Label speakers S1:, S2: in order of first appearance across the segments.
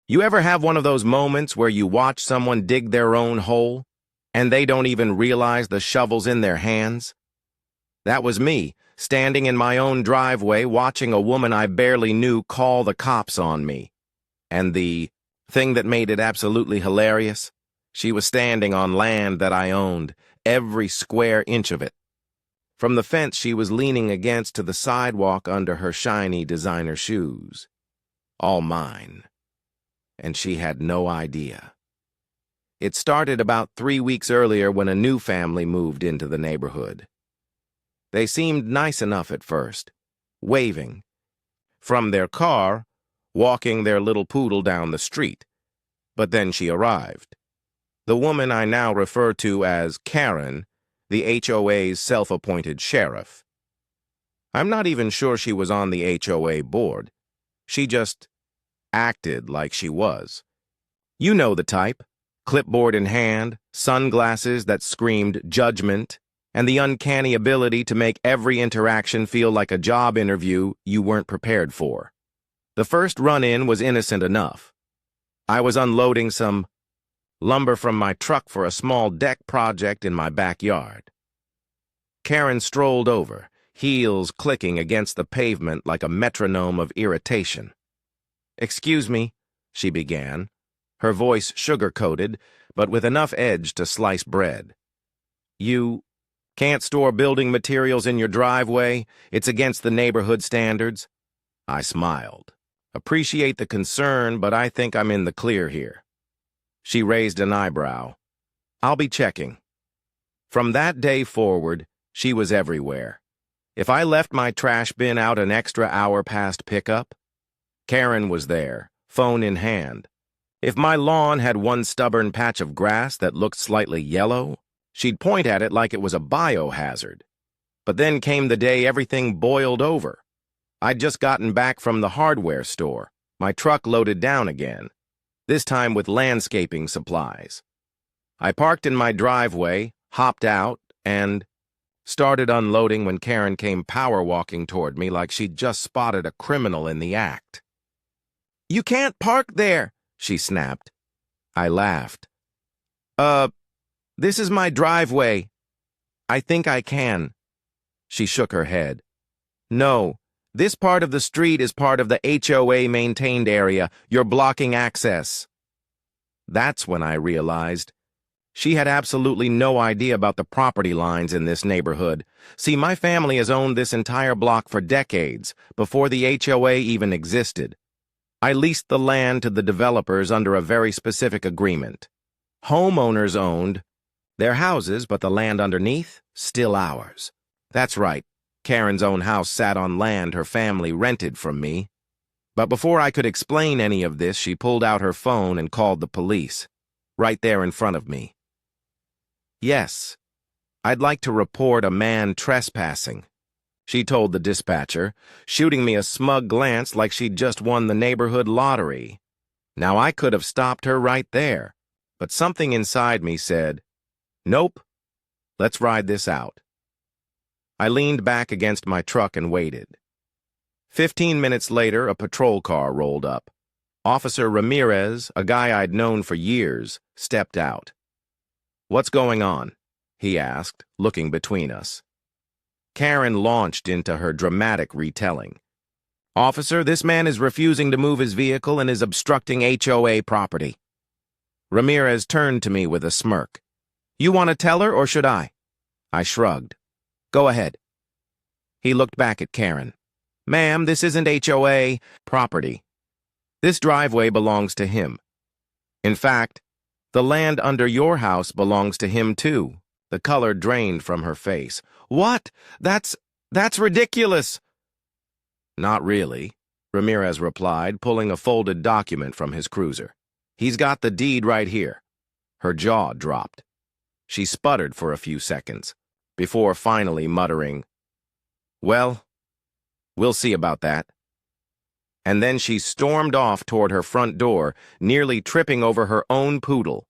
S1: You ever have one of those moments where you watch someone dig their own hole, and they don't even realize the shovel's in their hands? That was me, standing in my own driveway watching a woman I barely knew call the cops on me. And the thing that made it absolutely hilarious? She was standing on land that I owned, every square inch of it. From the fence she was leaning against to the sidewalk under her shiny designer shoes. All mine. And she had no idea. It started about 3 weeks earlier when a new family moved into the neighborhood. They seemed nice enough at first, waving. From their car, walking their little poodle down the street. But then she arrived. The woman I now refer to as Karen, the HOA's self-appointed sheriff. I'm not even sure she was on the HOA board. She just acted like she was. You know the type. Clipboard in hand, sunglasses that screamed judgment, and the uncanny ability to make every interaction feel like a job interview you weren't prepared for. The first run-in was innocent enough. I was unloading some lumber from my truck for a small deck project in my backyard. Karen strolled over, heels clicking against the pavement like a metronome of irritation. "Excuse me," she began, her voice sugar-coated, but with enough edge to slice bread. "You can't store building materials in your driveway? It's against the neighborhood standards?" I smiled. "Appreciate the concern, but I think I'm in the clear here." She raised an eyebrow. "I'll be checking." From that day forward, she was everywhere. If I left my trash bin out an extra hour past pickup, Karen was there, phone in hand. If my lawn had one stubborn patch of grass that looked slightly yellow, she'd point at it like it was a biohazard. But then came the day everything boiled over. I'd just gotten back from the hardware store, my truck loaded down again, this time with landscaping supplies. I parked in my driveway, hopped out, and started unloading when Karen came power-walking toward me like she'd just spotted a criminal in the act. "You can't park there," she snapped. I laughed. This is my driveway. I think I can." She shook her head. "No, this part of the street is part of the HOA-maintained area. You're blocking access." That's when I realized she had absolutely no idea about the property lines in this neighborhood. See, my family has owned this entire block for decades, before the HOA even existed. I leased the land to the developers under a very specific agreement. Homeowners owned their houses, but the land underneath, still ours. That's right, Karen's own house sat on land her family rented from me. But before I could explain any of this, she pulled out her phone and called the police, right there in front of me. "Yes, I'd like to report a man trespassing," she told the dispatcher, shooting me a smug glance like she'd just won the neighborhood lottery. Now I could have stopped her right there, but something inside me said, "Nope, let's ride this out." I leaned back against my truck and waited. 15 minutes later, a patrol car rolled up. Officer Ramirez, a guy I'd known for years, stepped out. "What's going on?" he asked, looking between us. Karen launched into her dramatic retelling. "Officer, this man is refusing to move his vehicle and is obstructing HOA property." Ramirez turned to me with a smirk. "You want to tell her, or should I?" I shrugged. "Go ahead." He looked back at Karen. "Ma'am, this isn't HOA property. This driveway belongs to him. In fact, the land under your house belongs to him too." The color drained from her face. "What? That's ridiculous." "Not really," Ramirez replied, pulling a folded document from his cruiser. "He's got the deed right here." Her jaw dropped. She sputtered for a few seconds, before finally muttering, "Well, we'll see about that." And then she stormed off toward her front door, nearly tripping over her own poodle.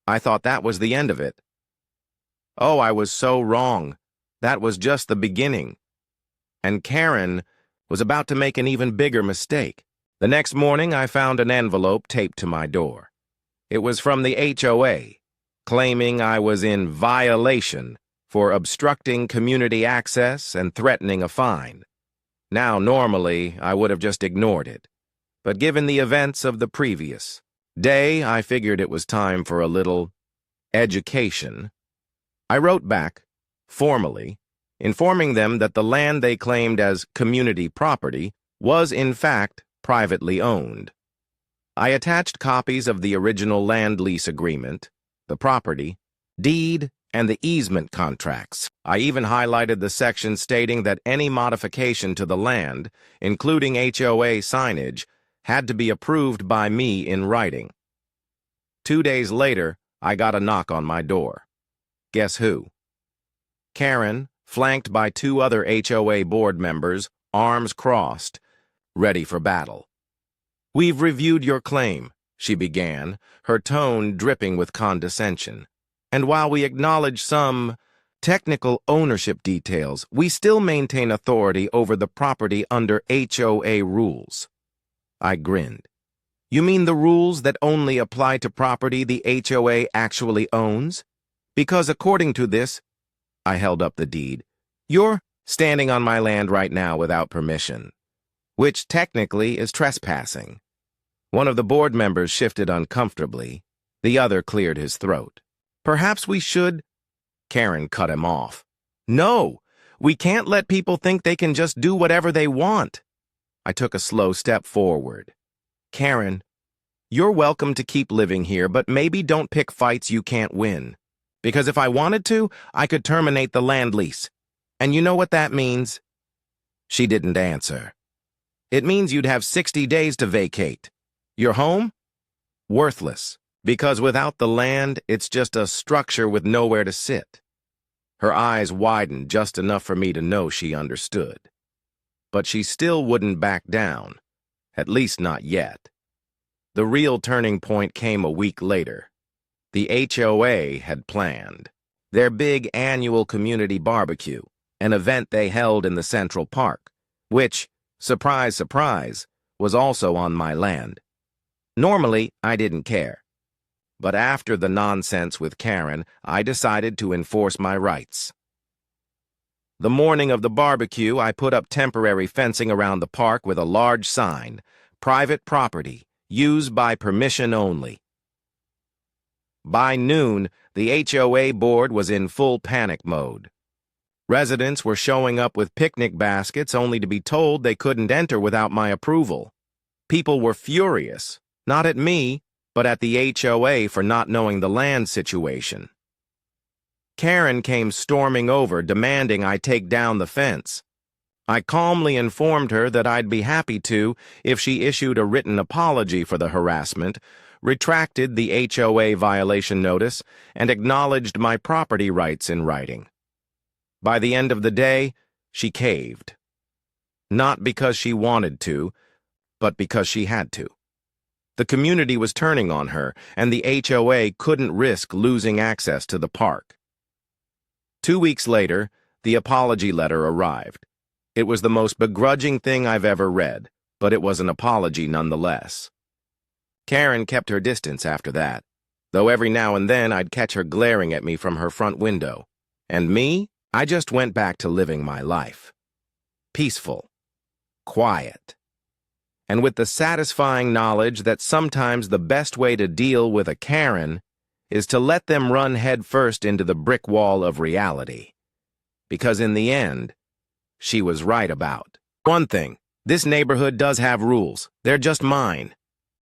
S1: I thought that was the end of it. Oh, I was so wrong. That was just the beginning. And Karen was about to make an even bigger mistake. The next morning, I found an envelope taped to my door. It was from the HOA, claiming I was in violation for obstructing community access and threatening a fine. Now, normally, I would have just ignored it. But given the events of the previous day, I figured it was time for a little education. I wrote back, formally, informing them that the land they claimed as community property was, in fact, privately owned. I attached copies of the original land lease agreement, the property, deed, and the easement contracts. I even highlighted the section stating that any modification to the land, including HOA signage, had to be approved by me in writing. 2 days later, I got a knock on my door. Guess who? Karen, flanked by 2 other HOA board members, arms crossed, ready for battle. "We've reviewed your claim," she began, her tone dripping with condescension. "And while we acknowledge some technical ownership details, we still maintain authority over the property under HOA rules." I grinned. "You mean the rules that only apply to property the HOA actually owns? Because according to this," I held up the deed, "you're standing on my land right now without permission, which technically is trespassing." One of the board members shifted uncomfortably. The other cleared his throat. "Perhaps we should—" Karen cut him off. "No, we can't let people think they can just do whatever they want." I took a slow step forward. "Karen, you're welcome to keep living here, but maybe don't pick fights you can't win. Because if I wanted to, I could terminate the land lease. And you know what that means?" She didn't answer. "It means you'd have 60 days to vacate. Your home? Worthless. Because without the land, it's just a structure with nowhere to sit." Her eyes widened just enough for me to know she understood. But she still wouldn't back down, at least not yet. The real turning point came a week later. The HOA had planned their big annual community barbecue, an event they held in the Central Park, which, surprise, surprise, was also on my land. Normally, I didn't care. But after the nonsense with Karen, I decided to enforce my rights. The morning of the barbecue, I put up temporary fencing around the park with a large sign, "Private property, used by permission only." By noon, the HOA board was in full panic mode. Residents were showing up with picnic baskets only to be told they couldn't enter without my approval. People were furious, not at me, but at the HOA for not knowing the land situation. Karen came storming over, demanding I take down the fence. I calmly informed her that I'd be happy to if she issued a written apology for the harassment, retracted the HOA violation notice, and acknowledged my property rights in writing. By the end of the day, she caved. Not because she wanted to, but because she had to. The community was turning on her, and the HOA couldn't risk losing access to the park. 2 weeks later, the apology letter arrived. It was the most begrudging thing I've ever read, but it was an apology nonetheless. Karen kept her distance after that, though every now and then I'd catch her glaring at me from her front window. And me, I just went back to living my life. Peaceful. Quiet. And with the satisfying knowledge that sometimes the best way to deal with a Karen is to let them run headfirst into the brick wall of reality. Because in the end, she was right about one thing: this neighborhood does have rules. They're just mine.